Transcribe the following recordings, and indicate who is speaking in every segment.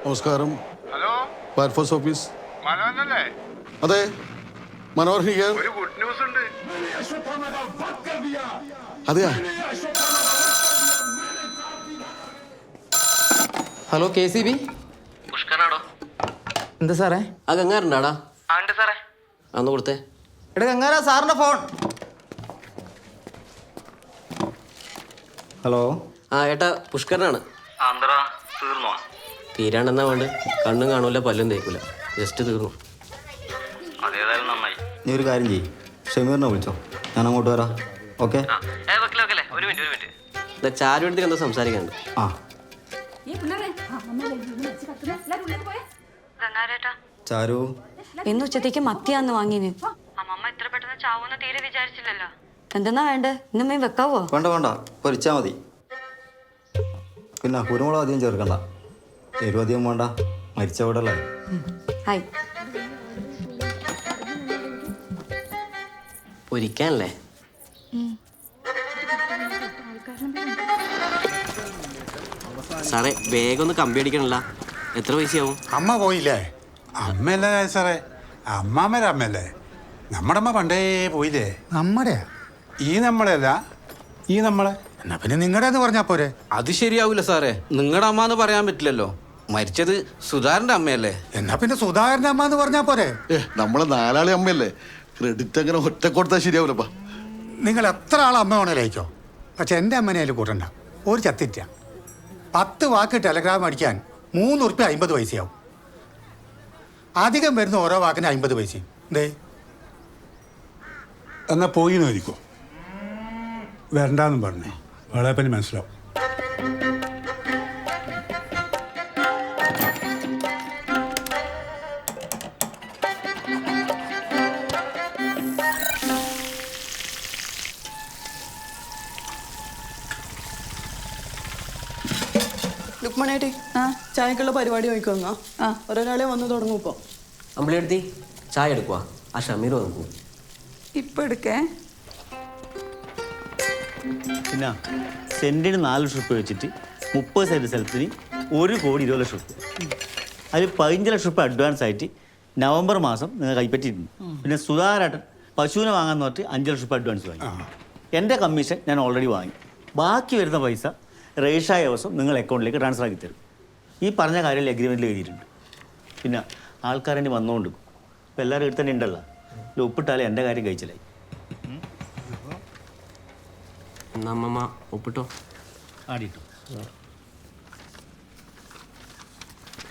Speaker 1: നമസ്കാരം.
Speaker 2: Hello,
Speaker 1: fire force office.
Speaker 2: മനോഹരനല്ലേ?
Speaker 1: അതെ, മനോഹരൻ ഹിയർ.
Speaker 2: ഒരു ഗുഡ് ന്യൂസ് ഉണ്ട്.
Speaker 1: അതെയാ?
Speaker 3: Hello, KCB.
Speaker 4: പുഷ്കറാണോ?
Speaker 3: എന്താ സാറേ?
Speaker 4: ആ ഗംഗാറുണ്ടാടാ?
Speaker 3: ഉണ്ട് സാറേ.
Speaker 4: അന്ന് കൊടുത്തേ.
Speaker 3: എടാ ഗംഗാരാ, സാറിന്റെ ഫോൺ. ഹലോ.
Speaker 4: ആ ഏട്ടാ, പുഷ്കരനാണ്.
Speaker 5: തീർന്നോ?
Speaker 4: തീരാണ്ടെന്നാ വേണ്ട. കണ്ണും കാണൂല, പല്ലും തേക്കൂല. ജസ്റ്റ് തീർന്നു.
Speaker 5: അതേതായാലും നന്നായി.
Speaker 6: നീ ഒരു കാര്യം ചെയ്യ്, ഷമീറിനെ വിളിച്ചോ, ഞാൻ അങ്ങോട്ട് വരാം. ഓക്കെ?
Speaker 5: ഒരു മിനിറ്റ്.
Speaker 4: എന്താ ചാരുവെടുത്തേക്ക് എന്താ സംസാരിക്കാണ്ട്?
Speaker 6: ആ ചാരു,
Speaker 7: ഇന്ന് ഉച്ചത്തേക്ക് മത്തിയാന്ന് വാങ്ങിന്.
Speaker 8: അമ്മമ്മ ഇത്ര പെട്ടെന്ന് ചാവൂന്ന് തീരെ വിചാരിച്ചില്ലല്ലോ.
Speaker 7: എന്തെന്നാ വേണ്ടേ? ഇന്നമ്മയും വെക്കാവോ?
Speaker 6: വേണ്ട പൊരിച്ചാൽ മതി. പിന്നെ കുരുമുളക് അധികം ചേർക്കണ്ട, എരിവ് അധികം വേണ്ട, മരിച്ച വീടല്ലേ.
Speaker 7: ഹായ്.
Speaker 4: പൊരിക്കാനല്ലേ? സാറേ വേഗം ഒന്ന് കമ്പി അടിക്കണല്ല. എത്ര പൈസയാവും?
Speaker 2: അമ്മ പോയില്ലേ? അമ്മയല്ലേ സാറേ, അമ്മാമ്മേരെ അമ്മയല്ലേ? നമ്മുടെ അമ്മ പണ്ടേ പോയില്ലേ?
Speaker 9: നമ്മുടെ
Speaker 2: ഈ നമ്മളെയല്ല, ഈ നമ്മളെ.
Speaker 9: എന്നാ പിന്നെ നിങ്ങളുടെ എന്ന് പറഞ്ഞാ പോരെ.
Speaker 3: അത് ശരിയാവൂല സാറേ. നിങ്ങളുടെ അമ്മ എന്ന് പറയാൻ പറ്റില്ലല്ലോ. മരിച്ചത് സുധാകരന്റെ അമ്മയല്ലേ?
Speaker 9: എന്നാ പിന്നെ സുധാകരന്റെ അമ്മ എന്ന് പറഞ്ഞാ പോരെ.
Speaker 1: നമ്മളെ നാലാളി അമ്മയല്ലേ, ക്രെഡിറ്റ് അങ്ങനെ ഒറ്റ കൊടുത്താൽ ശരിയാവൂലപ്പാ.
Speaker 9: നിങ്ങൾ എത്ര ആൾ അമ്മ വേണേലയക്കോ, പക്ഷെ എൻ്റെ അമ്മനെ അതിൽ കൂട്ടണ്ട. ഒരു ചത്തിറ്റ 10 വാക്ക് ടെലഗ്രാം അടിക്കാൻ 3 ഉറുപ്പ്യ 50 പൈസയാവും. അധികം വരുന്ന ഓരോ വാക്കിന് 50 പൈസയും. എന്തേ
Speaker 2: എന്നാ പോയി നോരിക്കോ, വരണ്ടാന്നും പറഞ്ഞേ. വളയപ്പനി മനസ്സിലാവും.
Speaker 10: ലുക്മണേട്ടി, ചായക്കുള്ള പരിപാടി നോക്കിക്കൊന്നോ. ഒരാളെ വന്ന് തുടങ്ങും. ഇപ്പോൾ
Speaker 4: അമ്പിളിയെടുത്തി ചായ എടുക്കുക. ആ ഷമീർ നോക്കൂ.
Speaker 10: ഇപ്പം എടുക്കേ.
Speaker 6: പിന്നെ സെൻറ്റിന് 4 ലക്ഷം റുപ്യ വെച്ചിട്ട് 30 സെൻറ്റ് സ്ഥലത്തിന് 1,20,00,000 റുപ്യ. അതിൽ 15 ലക്ഷം റുപ്യ അഡ്വാൻസ് ആയിട്ട് നവംബർ മാസം നിങ്ങൾ കൈപ്പറ്റിയിട്ടുണ്ട്. പിന്നെ സുധാകരേട്ടൻ പശുവിനെ വാങ്ങാൻ പറഞ്ഞിട്ട് 5 ലക്ഷം റുപ്യ അഡ്വാൻസ് വാങ്ങി. എൻ്റെ കമ്മീഷൻ ഞാൻ ഓൾറെഡി വാങ്ങി. ബാക്കി വരുന്ന പൈസ രജിസ്ട്രായ ദിവസം നിങ്ങൾ അക്കൗണ്ടിലേക്ക് ട്രാൻസ്ഫർ ആക്കി തരും. ഈ പറഞ്ഞ കാര്യം എഗ്രിമെൻറ്റിൽ എഴുതിയിട്ടുണ്ട്. പിന്നെ ആൾക്കാരെന്നെ വന്നുകൊണ്ട് ഇപ്പോൾ എല്ലാവരും ഇവിടെ തന്നെ ഉണ്ടല്ലോ. ഒപ്പിട്ടാലേ എൻ്റെ കാര്യം കഴിച്ചില്ലായി.
Speaker 4: എന്നാ അമ്മമ്മ ഒപ്പിട്ടോ.
Speaker 6: ആടിയിട്ടു.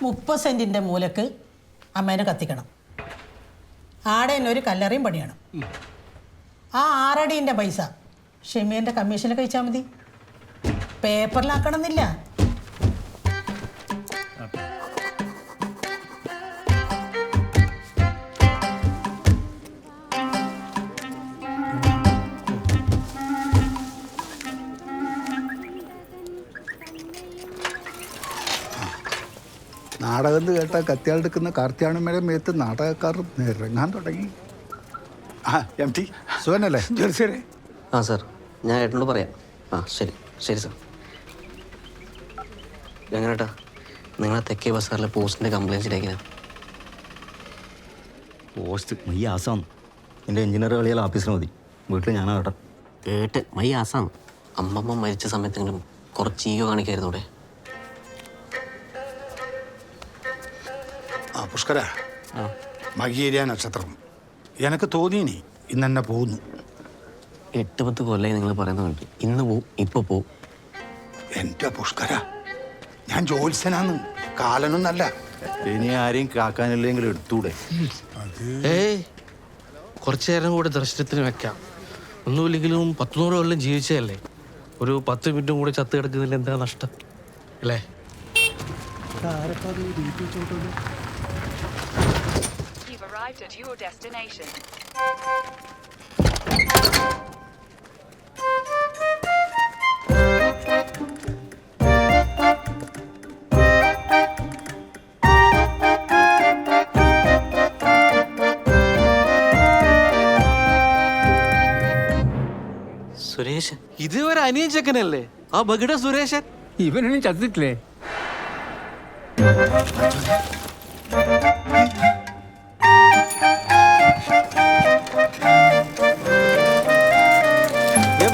Speaker 10: 30 സെൻറ്റിൻ്റെ മൂലക്ക് അമ്മേനെ കത്തിക്കണം. ആടെ തന്നെ ഒരു കല്ലറയും പണിയണം. ആ 6 അടീൻ്റെ പൈസ ഷെമീറിൻ്റെ കമ്മീഷനെ കഴിച്ചാൽ മതി. പേപ്പറിലാക്കണമെന്നില്ല.
Speaker 9: നാടകം എന്ന് കേട്ടാൽ കത്തിയാളെടുക്കുന്ന കാർത്തിയാണമ്മയുടെ മേത്ത് നാടകക്കാർ ഇറങ്ങാൻ തുടങ്ങി. MT സുഖനല്ലേ? ജോലിസേ.
Speaker 4: ആ സാർ, ഞാൻ ഏട്ടനോട് പറയാം. ആ ശരി സാർ. എങ്ങനെട്ടാ നിങ്ങളെ തെക്കേ ബസാറിലെ പോസ്റ്റിൻ്റെ കംപ്ലയിൻറ്റ് ഇടയ്ക്കുന്നത്?
Speaker 6: പോസ്റ്റ് മൈ ആസാം. എൻ്റെ എഞ്ചിനീയർ കളിയാൽ ഓഫീസിന് മതി. വീട്ടിൽ ഞാനാ കേട്ടോ.
Speaker 4: കേട്ട് മൈ ആസാം. അമ്മമ്മ മരിച്ച സമയത്തെങ്കിലും കുറച്ച് ഈഗോ കാണിക്കായിരുന്നു.
Speaker 9: പുഷ്കര, മകീരിയ നക്ഷത്രം എനിക്ക് തോന്നിയിനി ഇന്നെന്നെ പോകുന്നു.
Speaker 4: 8-10 കൊല്ലമായി നിങ്ങൾ പറയുന്നുണ്ട്. ഇന്ന് പോവും, ഇപ്പൊ പോവും.
Speaker 9: എൻ്റെ പുഷ്കര, ഞാൻ ജോത്സ്യനാന്ന്, കാലനൊന്നല്ല.
Speaker 1: ഇനി ആരെയും കാക്കാനില്ലെങ്കിലും എടുത്തൂടെ?
Speaker 11: കുറച്ചു നേരം കൂടെ ദർശനത്തിന് വെക്കാം. ഒന്നുമില്ലെങ്കിലും 100 കൊല്ലം ജീവിച്ചതല്ലേ. ഒരു 10 മിനിറ്റും കൂടെ ചത്ത് കിടക്കുന്നതിൽ എന്താ നഷ്ടം അല്ലേ?
Speaker 8: At your destination.
Speaker 4: സുരേഷൻ
Speaker 11: ഇതുവരെ അനിയൻ ചെക്കനല്ലേ ആ ബഗിട സുരേഷൻ?
Speaker 3: ഇവനും ചത്തിട്ടില്ലേ?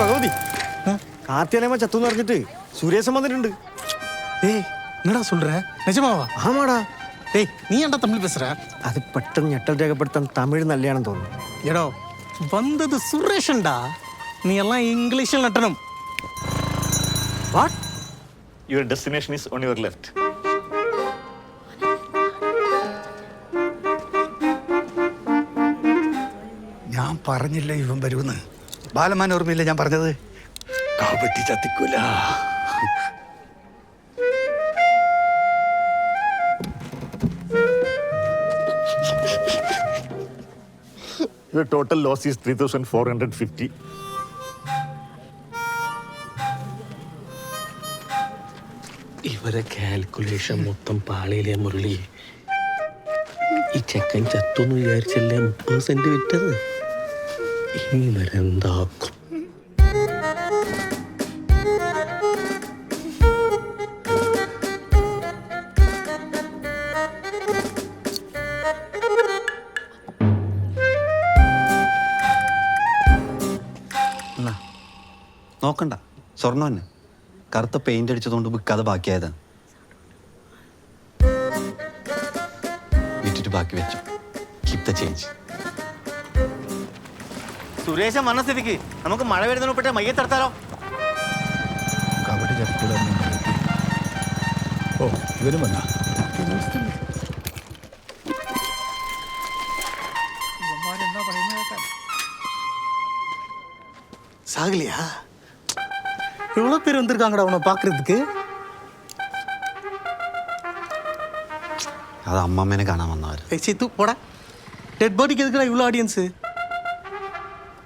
Speaker 6: ഭഗവതി കാർത്തിയാലയമ്മ ചത്തുന്ന് പറഞ്ഞിട്ട് സുരേശൻ വന്നിട്ടുണ്ട്.
Speaker 11: ஏய் என்னடா சொல்ற நிஜமாவா?
Speaker 6: ആമാടാ.
Speaker 11: டேய் நீ ஏன்டா தமிழ் பேசுற?
Speaker 6: അത് പെട്ടെന്ന് ഞെട്ടൽ രേഖപ്പെടുത്താൻ തമിഴ് നല്ലയാണെന്ന് തോന്നുന്നു.
Speaker 11: എടോ വന്നത് സുരേഷൻടാ, നീ എല്ലാം ഇംഗ്ലീഷിൽ നട്ടണം.
Speaker 6: What?
Speaker 12: Your destination is on your left.
Speaker 9: ഞാൻ പറഞ്ഞില്ല ഇവൻ വരുമെന്ന്. ബാലമാൻ ഓർമ്മയില്ല ഞാൻ പറഞ്ഞത്? കാവട്ടി ചത്തിക്കൂല.
Speaker 12: Your total loss is 3,450.
Speaker 11: ഇവരെ കാൽക്കുലേഷൻ മൊത്തം പാളിയിലെ മുരളി. ഈ ചെക്കൻ ചത്തൊന്ന് വിചാരിച്ചല്ലേ 30 സെന്റ് വിറ്റത്. ഇനി വരെ എന്താക്കും?
Speaker 13: നോക്കണ്ട, സ്വർണ്ണം തന്നെ. കറുത്ത പെയിന്റ് അടിച്ചതുകൊണ്ട് വിൽക്കാതെ ബാക്കിയായതാണ്. വിറ്റിട്ട് ബാക്കി വെച്ചു. Keep the change.
Speaker 6: സുരേശൻ വന്ന സ്ഥിതിക്ക് നമുക്ക് മഴ വരുന്നതിനൊപ്പിട്ട് മയ്യത്തെടുത്താലോ?
Speaker 9: കാവട്ടി ചത്തിക്കൂല. ഓ, ഇവരും വന്നാ.
Speaker 11: சாகலையா? எவ்வளோ பேர் வந்திருக்காங்கடா உன்னை பார்க்கறதுக்கு.
Speaker 13: അത് അമ്മമ്മേനെ കാണാൻ വന്നവർ.
Speaker 11: சித்து போடா. டெட் பாடிக்கு எதுக்குடா இவ்வளோ ஆடியன்ஸு?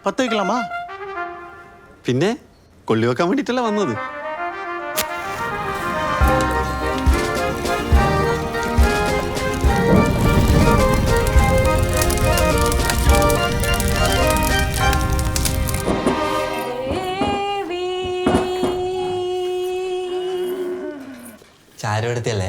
Speaker 11: பற்ற வைக்கலாமா?
Speaker 13: പിന്നെ കൊള്ളി വെക്കാൻ വേണ്ടിയിട്ടല്ല വന്നത്. ചാരം എടുത്തല്ലേ?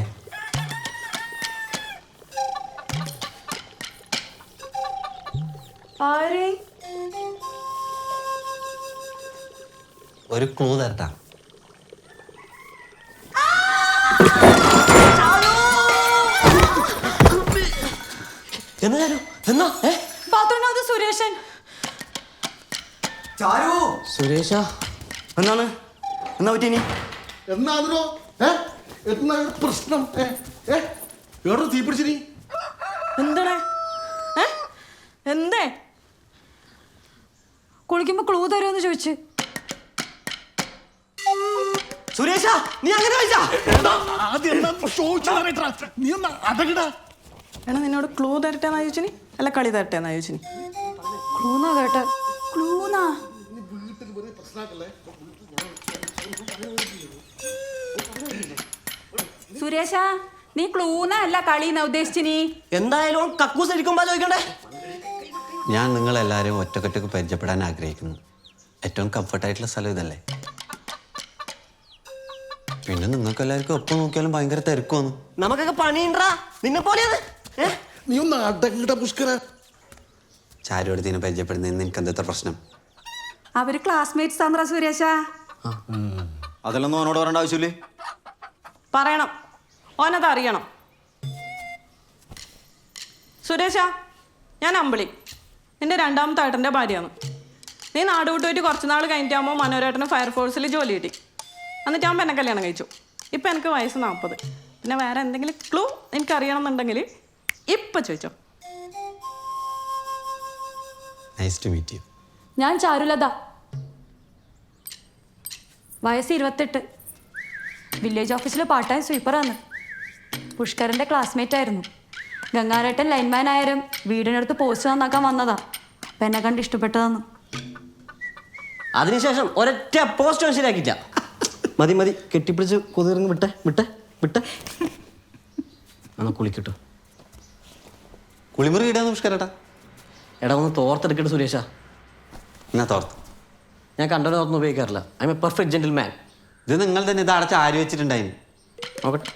Speaker 13: ഒരു ക്ലൂ തരട്ടാ.
Speaker 7: സുരേഷൻ
Speaker 6: സുരേഷ എന്നാണ് എന്നാ പറ്റി? ഇനി
Speaker 1: എന്നാതിനോ എന്നാ പ്രശ്നം? എവിടെ തീ പിടിച്ചിനി?
Speaker 7: എന്താണ്? എന്തേ കുളിക്കുമ്പോ ക്ലൂ തരുമെന്ന് ചോദിച്ചു.
Speaker 6: സുരേഷ നീ അങ്ങനെ
Speaker 10: എടാ നിന്നോട് ക്ലൂ തരട്ടെന്നാ ചോദിച്ചിനി അല്ല കളി തരട്ടെന്നാ ചോദിച്ചിനി?
Speaker 7: ക്ലൂന്നാ കേട്ടെ.
Speaker 10: ക്ലൂന്നാ?
Speaker 7: സുരേഷ നീ ക്ലൂന്നാ അല്ല കളിന്നാ ഉദ്ദേശിച്ചിനി?
Speaker 6: എന്തായാലും കക്കൂസ് അടിക്കുമ്പോ ചോദിക്കണ്ടേ?
Speaker 13: ഞാൻ നിങ്ങളെല്ലാവരും ഒറ്റക്കൊറ്റക്ക് പരിചയപ്പെടാൻ ആഗ്രഹിക്കുന്നു. ഏറ്റവും കംഫർട്ടായിട്ടുള്ള സ്ഥലം ഇതല്ലേ? പിന്നെ നിങ്ങൾക്ക് എല്ലാവർക്കും ഒപ്പം നോക്കിയാലും ഭയങ്കര തിരക്കുവന്നു.
Speaker 6: നമുക്കൊക്കെ പണിയുണ്ടാ നിന്നെ പോലെയത്.
Speaker 1: നീ ഒന്ന് അടങ്ങിട പുഷ്കര.
Speaker 13: ചാരുവടുത്തിനെ പരിചയപ്പെടുന്നതിന് നിനക്ക് എന്താ പ്രശ്നം?
Speaker 7: അവര് ക്ലാസ്മേറ്റ്സ് ആണെടാ സുരേഷ.
Speaker 6: അതിലൊന്നും അവനോട് പറയേണ്ട ആവശ്യമില്ലേ?
Speaker 10: പറയണം, ഓനത് അറിയണം. സുരേഷ ഞാൻ അമ്പിളി, എൻ്റെ രണ്ടാമത്തെ ഏട്ടൻ്റെ ഭാര്യയാണ്. നീ നാട് വിട്ട് പോയിട്ട് കുറച്ച് നാൾ കഴിഞ്ഞിട്ടാകുമ്പോൾ മനോരേട്ടന് ഫയർഫോഴ്സിൽ ജോലി കിട്ടി. എന്നിട്ട് ഞാൻ എന്നെ കല്യാണം കഴിച്ചു. ഇപ്പം എനിക്ക് വയസ്സ് 40. പിന്നെ വേറെ എന്തെങ്കിലും ക്ലൂ എനിക്ക് അറിയണം എന്നുണ്ടെങ്കിൽ ഇപ്പം ചോദിച്ചോ.
Speaker 13: Nice to meet you.
Speaker 7: ഞാൻ ചാരുലത, വയസ്സ് 28. വില്ലേജ് ഓഫീസിലെ പാർട്ട് ടൈം സ്വീപ്പറാണ്. പുഷ്കരൻ്റെ ക്ലാസ്മേറ്റ് ആയിരുന്നു. ഗംഗാരേട്ടൻ ലൈൻമാൻ ആയാലും വീടിനടുത്ത് പോസ്റ്റ് നന്നാക്കാൻ വന്നതാ. അപ്പം എന്നെ കണ്ട് ഇഷ്ടപ്പെട്ടതാന്ന്.
Speaker 6: അതിനുശേഷം ഒരൊറ്റ പോസ്റ്റ് ശരിയാക്കിയില്ല. മതി മതി, കെട്ടിപ്പിടിച്ച് കൊതിറിങ്ങി വിട്ടെ വിട്ടെ വിട്ടെ. എന്നാ കുളിക്കട്ടോ.
Speaker 13: കുളിമുറി ഇടാന്ന് പുഷ്കരേട്ടാ.
Speaker 6: എടാ ഒന്ന് തോർത്തെടുക്കട്ടെ സുരേഷ.
Speaker 13: എന്നാ തോർത്ത്.
Speaker 6: ഞാൻ കണ്ടോ തോർന്ന് ഉപയോഗിക്കാറില്ല. I M A perfect gentleman.
Speaker 13: ഇത് നിങ്ങൾ തന്നെ ഇത് അടച്ച് ആരി വെച്ചിട്ടുണ്ടായിരുന്നു.
Speaker 6: നോക്കട്ടെ.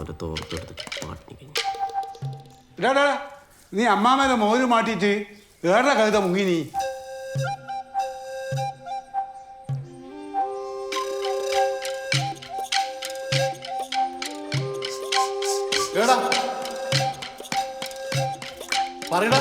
Speaker 4: അമ്മാമ്മൻ്റെ തോർത്തെടുത്ത് പാട്ടിന് കഴിഞ്ഞു.
Speaker 2: ഇടാ നീ അമ്മാമേലെ മോര് മാറ്റിയിട്ട് വേറെ കവിത മുങ്ങി നീ.
Speaker 1: പറയടാ